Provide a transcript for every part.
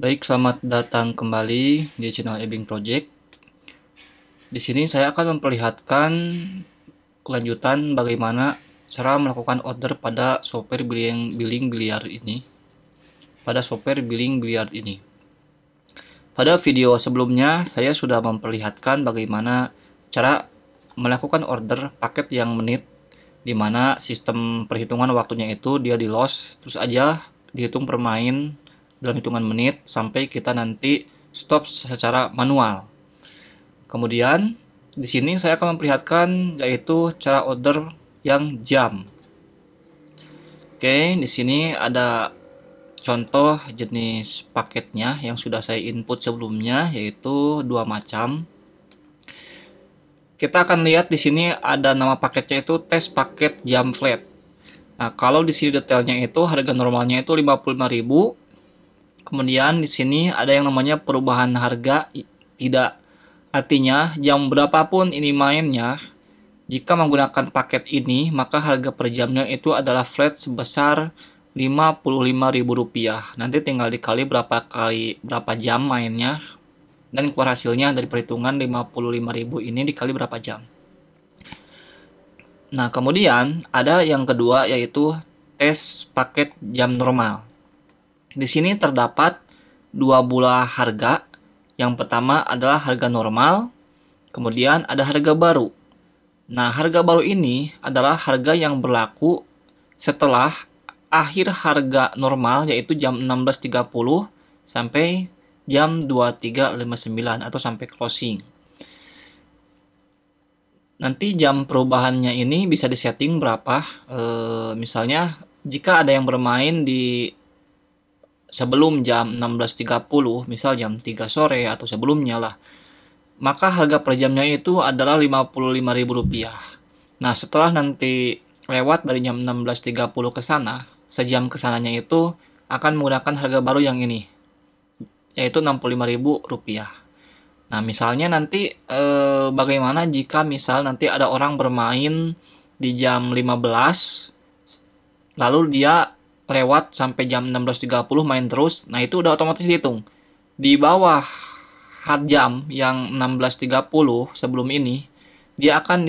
Baik, selamat datang kembali di channel Ebing Project. Di sini saya akan memperlihatkan kelanjutan bagaimana cara melakukan order pada software billing biliar ini. Pada video sebelumnya saya sudah memperlihatkan bagaimana cara melakukan order paket yang menit, di mana sistem perhitungan waktunya itu dia di loss terus aja dihitung per main dalam hitungan menit sampai kita nanti stop secara manual. Kemudian di sini saya akan memperlihatkan yaitu cara order yang jam. Oke, di sini ada contoh jenis paketnya yang sudah saya input sebelumnya, yaitu dua macam. Kita akan lihat di sini ada nama paketnya itu tes paket jam flat. Nah, kalau di sini detailnya itu harga normalnya itu 55.000. Kemudian di sini ada yang namanya perubahan harga tidak. Artinya jam berapapun ini mainnya, jika menggunakan paket ini maka harga per jamnya itu adalah flat sebesar Rp55.000. Nanti tinggal dikali berapa jam mainnya dan keluar hasilnya dari perhitungan 55.000 ini dikali berapa jam. Nah, kemudian ada yang kedua yaitu tes paket jam normal. Di sini terdapat dua buah harga. Yang pertama adalah harga normal, kemudian ada harga baru. Nah, harga baru ini adalah harga yang berlaku setelah akhir harga normal, yaitu jam 16.30 sampai jam 23.59 atau sampai closing. Nanti jam perubahannya ini bisa disetting berapa. Misalnya jika ada yang bermain di sebelum jam 16.30, misal jam 3 sore atau sebelumnya lah, maka harga per jamnya itu adalah Rp55.000. Nah, setelah nanti lewat dari jam 16.30 ke sana, sejam ke sananya itu akan menggunakan harga baru yang ini, yaitu Rp65.000. Nah, misalnya nanti bagaimana jika misal nanti ada orang bermain di jam 15, lalu dia lewat sampai jam 16.30 main terus. Nah, itu udah otomatis dihitung. Di bawah hard jam yang 16.30 sebelum ini, dia akan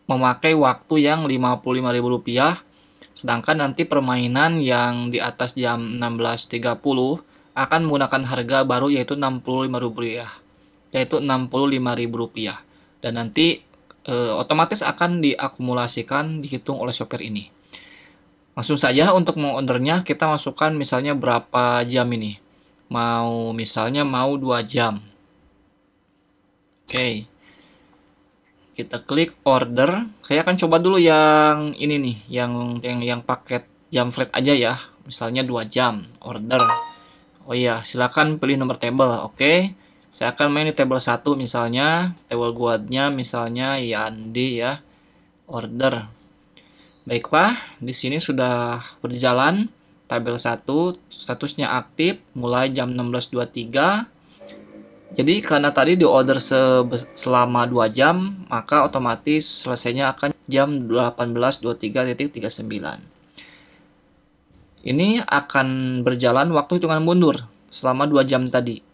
memakai waktu yang Rp55.000. Sedangkan nanti permainan yang di atas jam 16.30 akan menggunakan harga baru yaitu Rp65.000. Dan nanti otomatis akan diakumulasikan, dihitung oleh software ini. Langsung saja untuk mengondernya kita masukkan misalnya berapa jam ini. Misalnya mau 2 jam. Oke. Kita klik order. Saya akan coba dulu yang ini nih, yang paket jam flat aja ya. Misalnya 2 jam order. Oh iya, silakan pilih nomor table. Oke. Saya akan main di table 1 misalnya, table guardnya misalnya Yandi ya. Order. Baiklah, di sini sudah berjalan tabel 1, statusnya aktif mulai jam 16.23. Jadi karena tadi di order selama 2 jam, maka otomatis selesainya akan jam 18.23.39. Ini akan berjalan waktu hitungan mundur selama 2 jam tadi.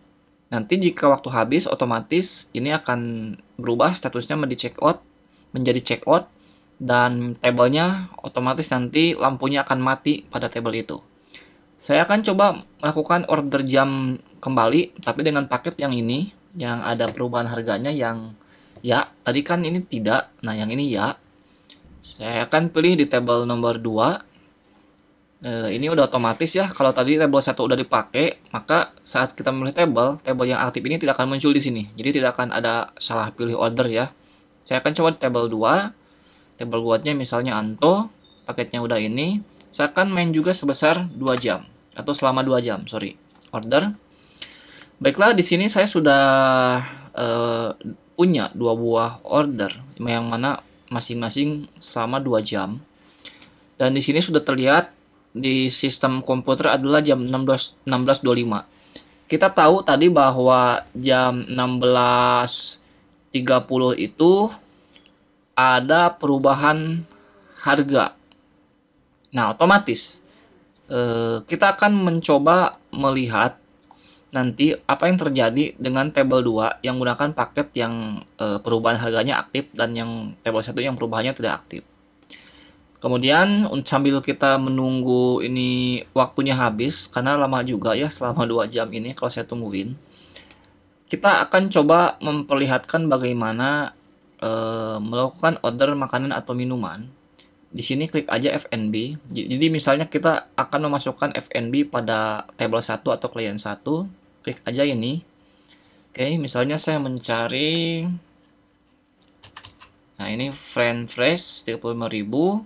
Nanti jika waktu habis, otomatis ini akan berubah statusnya menjadi check out. Dan tabelnya otomatis nanti lampunya akan mati pada tabel itu. Saya akan coba melakukan order jam kembali, tapi dengan paket yang ini, yang ada perubahan harganya yang ya, tadi kan ini tidak, nah yang ini ya. Saya akan pilih di tabel nomor 2. Ini udah otomatis ya, kalau tadi tabel 1 udah dipakai, maka saat kita memilih tabel yang aktif ini tidak akan muncul di sini. Jadi tidak akan ada salah pilih order ya. Saya akan coba di tabel 2. Tabel guardnya misalnya Anto, paketnya udah ini. Saya akan main juga sebesar 2 jam atau selama 2 jam, order. Baiklah, di sini saya sudah punya 2 buah order yang mana masing-masing selama 2 jam. Dan di sini sudah terlihat di sistem komputer adalah jam 16.25. Kita tahu tadi bahwa jam 16.30 itu ada perubahan harga. Nah, otomatis kita akan mencoba melihat nanti apa yang terjadi dengan tabel 2 yang menggunakan paket yang perubahan harganya aktif dan yang tabel 1 yang perubahannya tidak aktif. Kemudian sambil kita menunggu ini waktunya habis, karena lama juga ya selama 2 jam ini kalau saya tungguin, kita akan coba memperlihatkan bagaimana melakukan order makanan atau minuman. Di sini klik aja F&B. Jadi misalnya kita akan memasukkan F&B pada table 1 atau klien 1. Klik aja ini. Oke, misalnya saya mencari, nah ini friend fresh 35.000.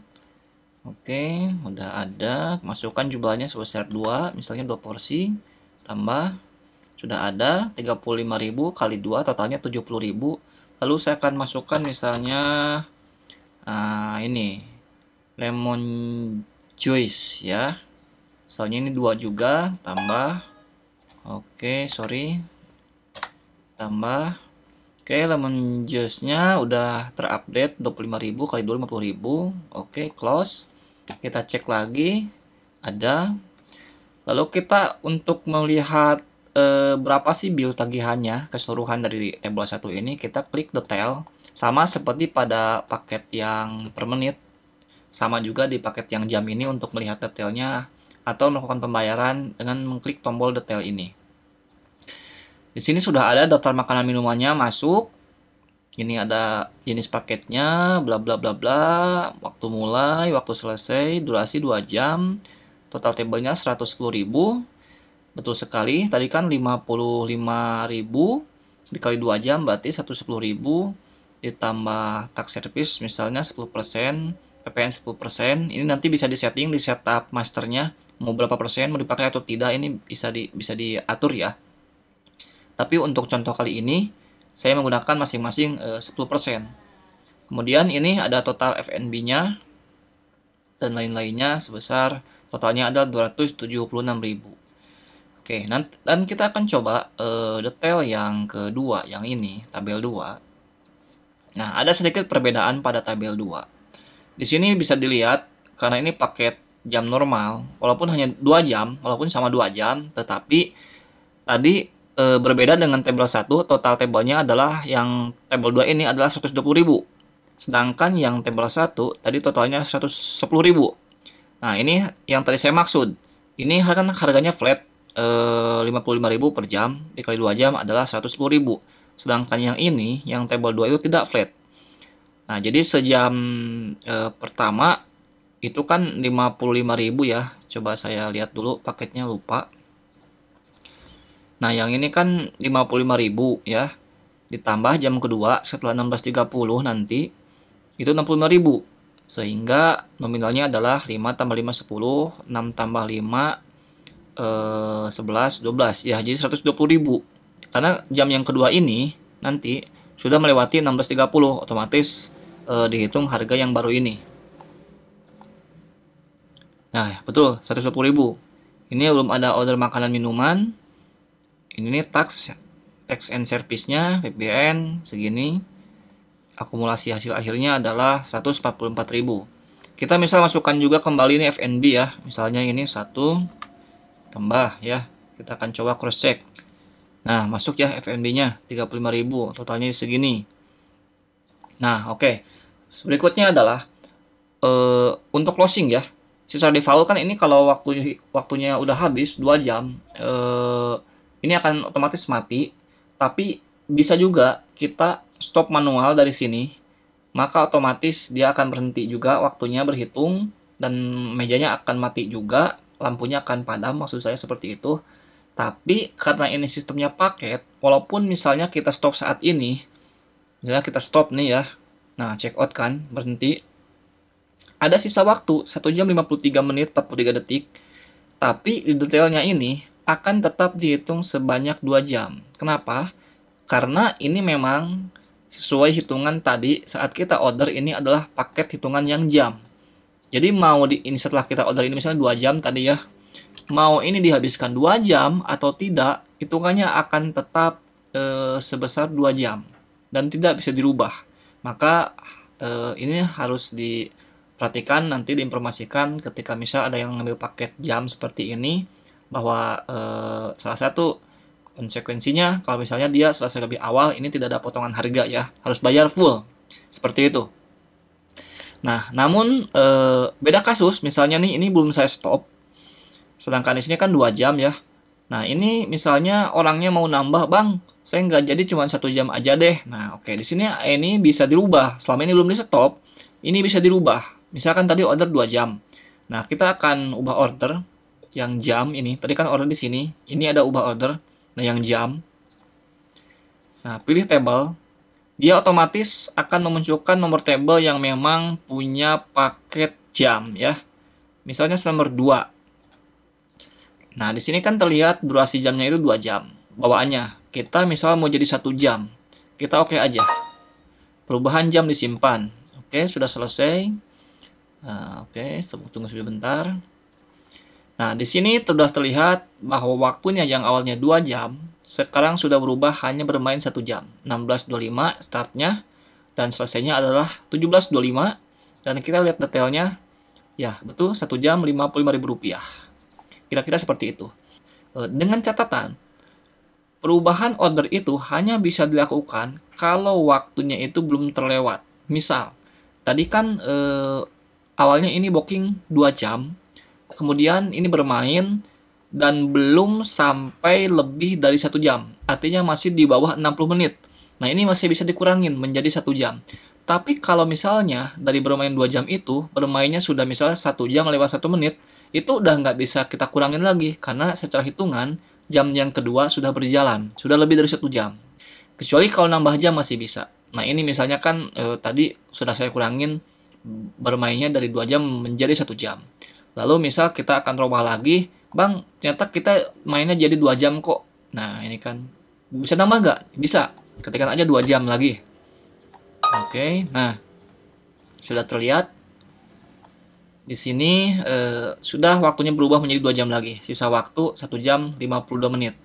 Oke, udah ada. Masukkan jumlahnya sebesar 2, misalnya 2 porsi. Tambah, sudah ada 35.000 kali 2, totalnya 70.000. Lalu saya akan masukkan misalnya ini lemon juice ya, soalnya ini 2 juga, tambah, oke sorry, tambah, oke lemon juice nya udah terupdate 25.000 kali 2 50.000. Oke, close. Kita cek lagi, ada. Lalu kita untuk melihat berapa sih bill tagihannya keseluruhan dari table 1 ini, kita klik detail, sama seperti pada paket yang per menit. Sama juga di paket yang jam ini untuk melihat detailnya atau melakukan pembayaran dengan mengklik tombol detail ini. Di sini sudah ada daftar makanan minumannya masuk. Ini ada jenis paketnya, bla bla bla bla, waktu mulai, waktu selesai, durasi 2 jam, total tabelnya 110.000. Betul sekali, tadi kan 55.000 dikali 2 jam berarti 110.000, ditambah tax service misalnya 10%, PPN 10%. Ini nanti bisa disetting di setup masternya mau berapa persen, mau dipakai atau tidak, ini bisa diatur ya. Tapi untuk contoh kali ini saya menggunakan masing-masing 10%. Kemudian ini ada total F&B-nya dan lain-lainnya sebesar totalnya ada 276.000. Oke, dan kita akan coba detail yang kedua, yang ini tabel 2. Nah, ada sedikit perbedaan pada tabel 2. Di sini bisa dilihat, karena ini paket jam normal, walaupun hanya 2 jam, walaupun sama 2 jam, tetapi tadi berbeda dengan tabel 1, total tabelnya adalah yang tabel 2 ini adalah 120.000. Sedangkan yang tabel 1 tadi totalnya 110.000. Nah, ini yang tadi saya maksud. Ini harganya flat 55.000 per jam, dikali 2 jam adalah 110.000. Sedangkan yang ini, yang tabel 2 itu tidak flat. Nah, jadi sejam pertama itu kan 55.000 ya. Coba saya lihat dulu paketnya, lupa. Nah, yang ini kan 55.000 ya. Ditambah jam kedua setelah 16.30 nanti itu 65.000. Sehingga nominalnya adalah 5 tambah 5 10, 6 tambah 5 11 12 ya, jadi 120.000. Karena jam yang kedua ini nanti sudah melewati 16.30, otomatis dihitung harga yang baru ini. Nah, betul 110.000. Ini belum ada order makanan minuman. Ini nih tax and service-nya PPN segini. Akumulasi hasil akhirnya adalah 144.000. Kita misal masukkan juga kembali ini F&B ya. Misalnya ini 1 tambah ya. Kita akan coba cross check. Nah, masuk ya F&B-nya 35.000, totalnya segini. Nah, oke. Berikutnya adalah untuk closing ya. Secara default kan ini kalau waktunya udah habis 2 jam, ini akan otomatis mati. Tapi bisa juga kita stop manual dari sini, maka otomatis dia akan berhenti juga, waktunya berhitung, dan mejanya akan mati juga, lampunya akan padam, maksud saya seperti itu. Tapi karena ini sistemnya paket, walaupun misalnya kita stop saat ini, misalnya kita stop nih ya, nah check out kan, berhenti, ada sisa waktu 1 jam 53 menit 43 detik, tapi di detailnya ini akan tetap dihitung sebanyak 2 jam. Kenapa? Karena ini memang sesuai hitungan tadi saat kita order, ini adalah paket hitungan yang jam. Jadi mau ini setelah kita order ini misalnya 2 jam tadi ya, mau ini dihabiskan 2 jam atau tidak, hitungannya akan tetap sebesar 2 jam dan tidak bisa dirubah. Maka ini harus diperhatikan, nanti diinformasikan ketika misal ada yang ngambil paket jam seperti ini, bahwa salah satu Konsekuensinya kalau misalnya dia selesai lebih awal, ini tidak ada potongan harga ya, harus bayar full. Seperti itu. Nah, namun beda kasus, misalnya nih ini belum saya stop. Sedangkan di sini kan 2 jam ya. Nah, ini misalnya orangnya mau nambah, "Bang, saya nggak jadi cuma 1 jam aja deh." Nah, oke, di sini ini bisa dirubah. Selama ini belum di stop, ini bisa dirubah. Misalkan tadi order 2 jam. Nah, kita akan ubah order yang jam ini. Tadi kan order di sini. Ini ada ubah order. Nah, yang jam. Nah, pilih table. Dia otomatis akan memunculkan nomor table yang memang punya paket jam ya. Misalnya nomor 2. Nah, di sini kan terlihat durasi jamnya itu 2 jam. Bawaannya, kita misal mau jadi 1 jam. Kita oke aja. Perubahan jam disimpan. Oke, sudah selesai. Nah, oke, tunggu sebentar. Nah, di sini sudah terlihat bahwa waktunya yang awalnya 2 jam, sekarang sudah berubah hanya bermain 1 jam. 16.25 startnya, dan selesainya adalah 17.25. Dan kita lihat detailnya, ya betul 1 jam Rp55.000. Kira-kira seperti itu. Dengan catatan, perubahan order itu hanya bisa dilakukan kalau waktunya itu belum terlewat. Misal, tadi kan awalnya ini booking 2 jam, kemudian ini bermain dan belum sampai lebih dari 1 jam. Artinya masih di bawah 60 menit. Nah, ini masih bisa dikurangin menjadi 1 jam. Tapi kalau misalnya dari bermain 2 jam itu, bermainnya sudah misalnya 1 jam lewat 1 menit, itu udah nggak bisa kita kurangin lagi. Karena secara hitungan, jam yang kedua sudah berjalan. Sudah lebih dari 1 jam. Kecuali kalau nambah jam masih bisa. Nah, ini misalnya kan tadi sudah saya kurangin bermainnya dari 2 jam menjadi 1 jam. Lalu misal kita akan robah lagi, "Bang, ternyata kita mainnya jadi 2 jam kok." Nah, ini kan bisa nambah nggak? Bisa. Ketikkan aja 2 jam lagi. Oke, nah sudah terlihat di sini sudah waktunya berubah menjadi 2 jam lagi. Sisa waktu 1 jam 52 menit.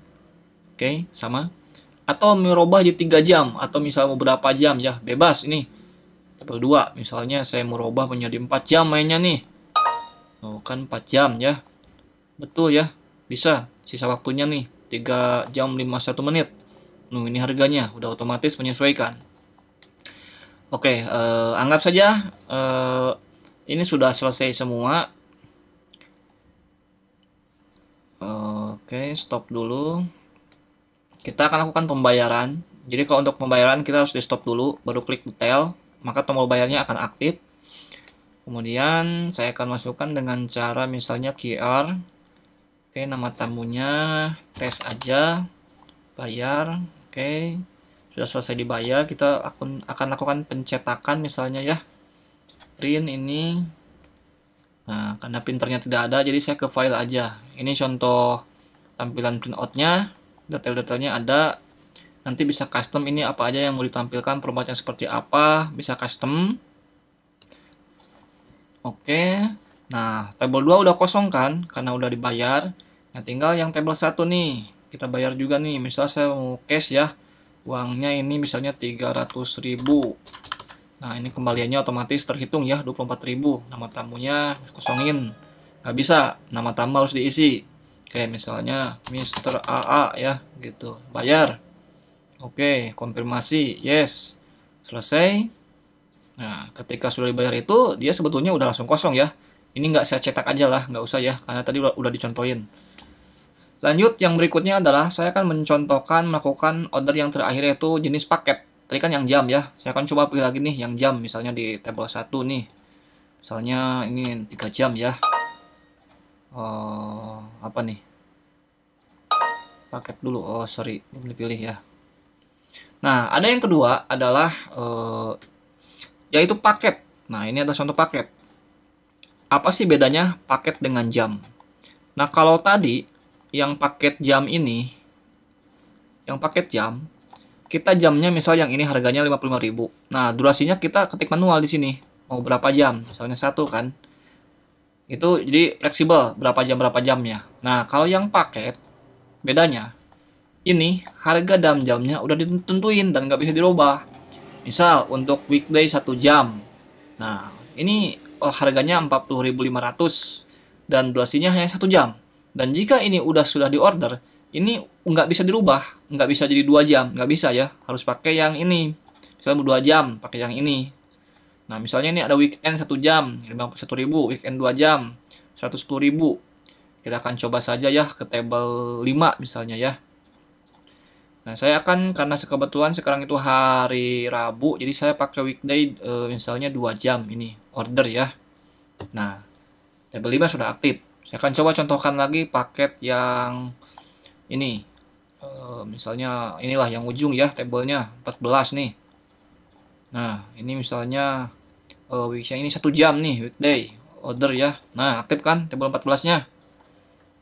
Oke, sama. Atau merubah jadi 3 jam atau misal mau berapa jam ya, bebas ini. Tabel 2, misalnya saya mau robah menjadi 4 jam mainnya nih. Oh, kan 4 jam ya. Betul ya, bisa. Sisa waktunya nih 3 jam 51 menit. Ini harganya udah otomatis menyesuaikan. Oke, anggap saja ini sudah selesai semua. Oke, stop dulu. Kita akan lakukan pembayaran. Jadi kalau untuk pembayaran kita harus di stop dulu, baru klik detail, maka tombol bayarnya akan aktif. Kemudian saya akan masukkan dengan cara misalnya QR. Oke, nama tamunya tes aja, bayar. Oke, sudah selesai dibayar, kita akan lakukan pencetakan misalnya ya, print ini. Nah, karena printernya tidak ada, jadi saya ke file aja. Ini contoh tampilan printoutnya, detail-detailnya ada. Nanti bisa custom ini apa aja yang mau ditampilkan, formatnya seperti apa, bisa custom. Oke, nah tabel 2 udah kosong kan, karena udah dibayar. Nah, tinggal yang tabel 1 nih, kita bayar juga nih. Misal saya mau cash ya, uangnya ini misalnya 300.000. Nah, ini kembaliannya otomatis terhitung ya, 24.000. Nama tamunya kosongin, nggak bisa, nama tamu harus diisi. Kayak misalnya Mr. AA ya, gitu. Bayar. Oke, konfirmasi, yes. Selesai. Nah, ketika sudah dibayar itu, dia sebetulnya udah langsung kosong ya. Ini nggak saya cetak aja lah, nggak usah ya, karena tadi udah dicontohin. Lanjut, yang berikutnya adalah saya akan mencontohkan melakukan order yang terakhir, yaitu jenis paket. Tadi kan yang jam ya, saya akan coba pilih lagi nih yang jam, misalnya di tabel 1 nih. Misalnya ini 3 jam ya. Apa nih? Paket dulu, oh sorry, belum dipilih ya. Nah, ada yang kedua adalah yaitu paket. Nah, ini adalah contoh paket. Apa sih bedanya paket dengan jam? Nah, kalau tadi yang paket jam ini, yang paket jam, kita jamnya misal yang ini harganya 55.000. Nah, durasinya kita ketik manual di sini. Mau berapa jam? Misalnya 1 kan. Itu jadi fleksibel, berapa jamnya. Nah, kalau yang paket, bedanya ini harga jamnya udah ditentuin dan nggak bisa dirubah. Misal untuk weekday 1 jam. Nah, ini harganya 40.500 dan durasinya hanya 1 jam. Dan jika ini sudah diorder, ini nggak bisa dirubah, nggak bisa jadi 2 jam, nggak bisa ya, harus pakai yang ini. Misalnya 2 jam pakai yang ini. Nah misalnya ini ada weekend 1 jam 51.000, weekend 2 jam 110.000. Kita akan coba saja ya ke table 5 misalnya ya. Nah saya akan, karena kebetulan sekarang itu hari Rabu, jadi saya pakai weekday misalnya 2 jam ini order ya. Nah table 5 sudah aktif. Saya akan coba contohkan lagi paket yang ini. Misalnya inilah yang ujung ya, tabelnya 14 nih. Nah ini misalnya weeknya ini 1 jam nih, weekday order ya. Nah aktif kan table 14 nya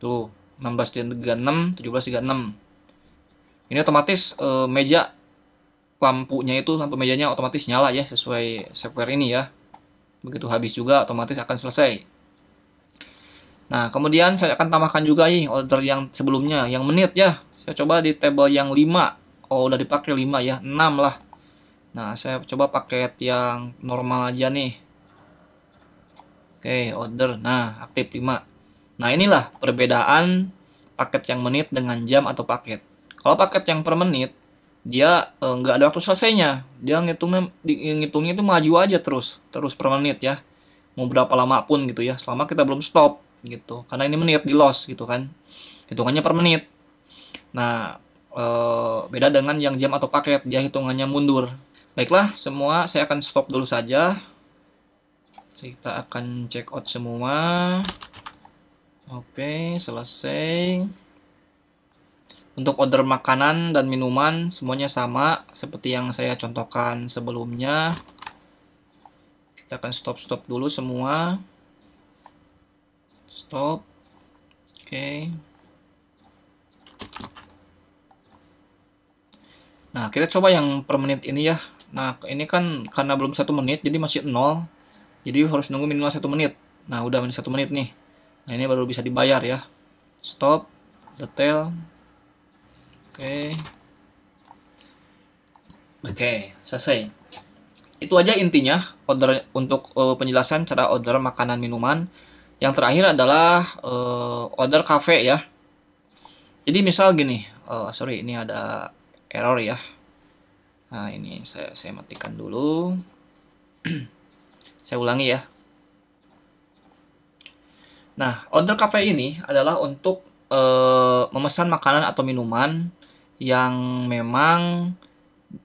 tuh, 16.36 17.36. Ini otomatis meja lampunya itu, lampu mejanya otomatis nyala ya, sesuai software ini ya. Begitu habis juga otomatis akan selesai. Nah kemudian saya akan tambahkan juga nih order yang sebelumnya, yang menit ya. Saya coba di table yang 5. Oh udah dipakai 5 ya, 6 lah. Nah saya coba paket yang normal aja nih. Oke order, nah aktif 5. Nah inilah perbedaan paket yang menit dengan jam atau paket. Kalau paket yang per menit, dia nggak ada waktu selesainya. Dia ngitungnya itu maju aja terus per menit ya. Mau berapa lama pun gitu ya, selama kita belum stop gitu. Karena ini menit di loss gitu kan. Hitungannya per menit. Nah, beda dengan yang jam atau paket, dia hitungannya mundur. Baiklah, semua saya akan stop dulu saja. Kita akan check out semua. Oke, selesai. Untuk order makanan dan minuman semuanya sama seperti yang saya contohkan sebelumnya. Kita akan stop dulu semua. Stop. Oke. Nah, kita coba yang per menit ini ya. Nah, ini kan karena belum 1 menit jadi masih 0. Jadi harus nunggu minimal 1 menit. Nah, udah 1 menit nih. Nah, ini baru bisa dibayar ya. Stop, detail. Oke, selesai. Itu aja intinya order untuk penjelasan cara order makanan minuman. Yang terakhir adalah order cafe ya. Jadi misal gini, sorry ini ada error ya. Nah, ini saya matikan dulu. Saya ulangi ya. Nah, order cafe ini adalah untuk memesan makanan atau minuman yang memang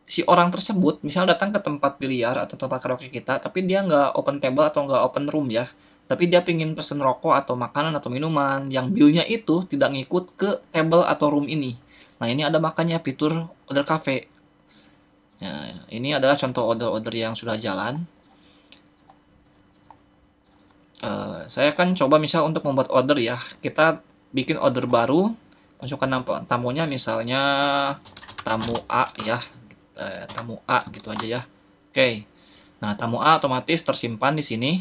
si orang tersebut misal datang ke tempat biliar atau tempat karaoke kita, tapi dia nggak open table atau nggak open room ya, tapi dia pingin pesen rokok atau makanan atau minuman yang billnya itu tidak ngikut ke table atau room ini. Nah ini ada makanya fitur order cafe. Nah, ini adalah contoh order-order yang sudah jalan. Saya akan coba misal untuk membuat order ya, kita bikin order baru, masukkan nama tamunya misalnya tamu A ya, tamu A gitu aja ya. Oke, nah tamu A otomatis tersimpan di sini.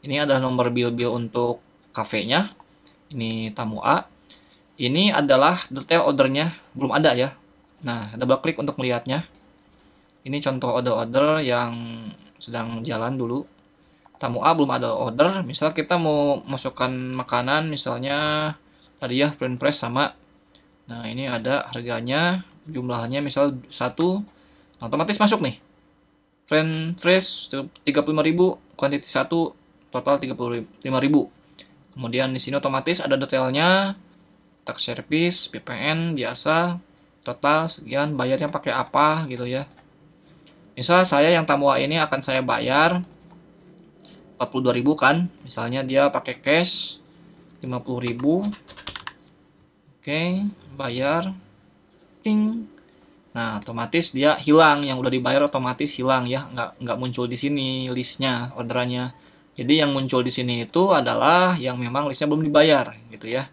Ini adalah nomor bill untuk kafenya. Ini tamu A. Ini adalah detail ordernya, belum ada ya. Nah double klik untuk melihatnya. Ini contoh order-order yang sedang jalan dulu. Tamu A belum ada order. Misal kita mau masukkan makanan misalnya tadi ya French fries sama. Nah ini ada harganya, jumlahnya misal 1, otomatis masuk nih. French fries 35.000, quantity 1, total 35.000. Kemudian di sini otomatis ada detailnya, tax service, PPN biasa, total sekian, bayarnya pakai apa gitu ya. Misal saya yang tamu A ini akan saya bayar 42.000 kan, misalnya dia pakai cash 50.000. Oke, bayar, ting. Nah otomatis dia hilang, yang udah dibayar otomatis hilang ya, nggak muncul di sini listnya orderannya. Jadi yang muncul di sini itu adalah yang memang listnya belum dibayar gitu ya.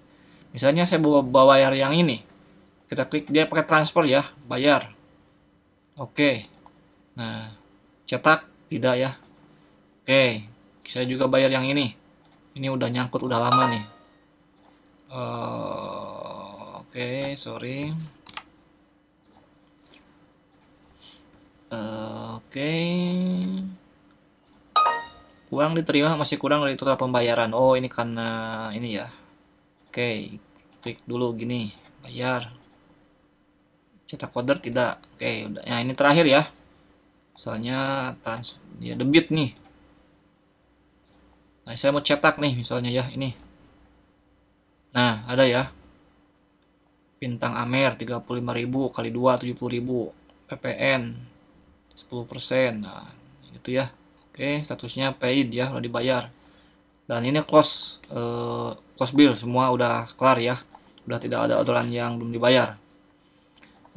Misalnya saya bawa bayar yang ini, kita klik dia pakai transfer ya, bayar. Oke, nah cetak tidak ya. Oke, saya juga bayar yang ini udah nyangkut, udah lama nih. Oke, sorry. Oke, uang diterima masih kurang dari total pembayaran. Oh ini karena ini ya. Oke, klik dulu gini, bayar. Cetak order tidak. Oke, udah. Nah, ini terakhir ya. Misalnya ya debit nih. Nah, saya mau cetak nih misalnya ya, ini. Nah, ada ya. Bintang Amer 35.000 kali 2 70.000. PPN 10%. Nah, itu ya. Oke, statusnya paid ya, udah dibayar. Dan ini cost bill semua udah kelar ya. Udah tidak ada orderan yang belum dibayar.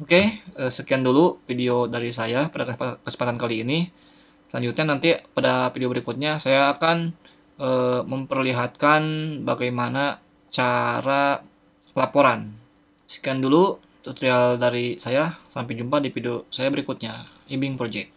Oke, sekian dulu video dari saya pada kesempatan kali ini. Selanjutnya nanti pada video berikutnya saya akan memperlihatkan bagaimana cara laporan. Sekian dulu tutorial dari saya. Sampai jumpa di video saya berikutnya. Ibing Project.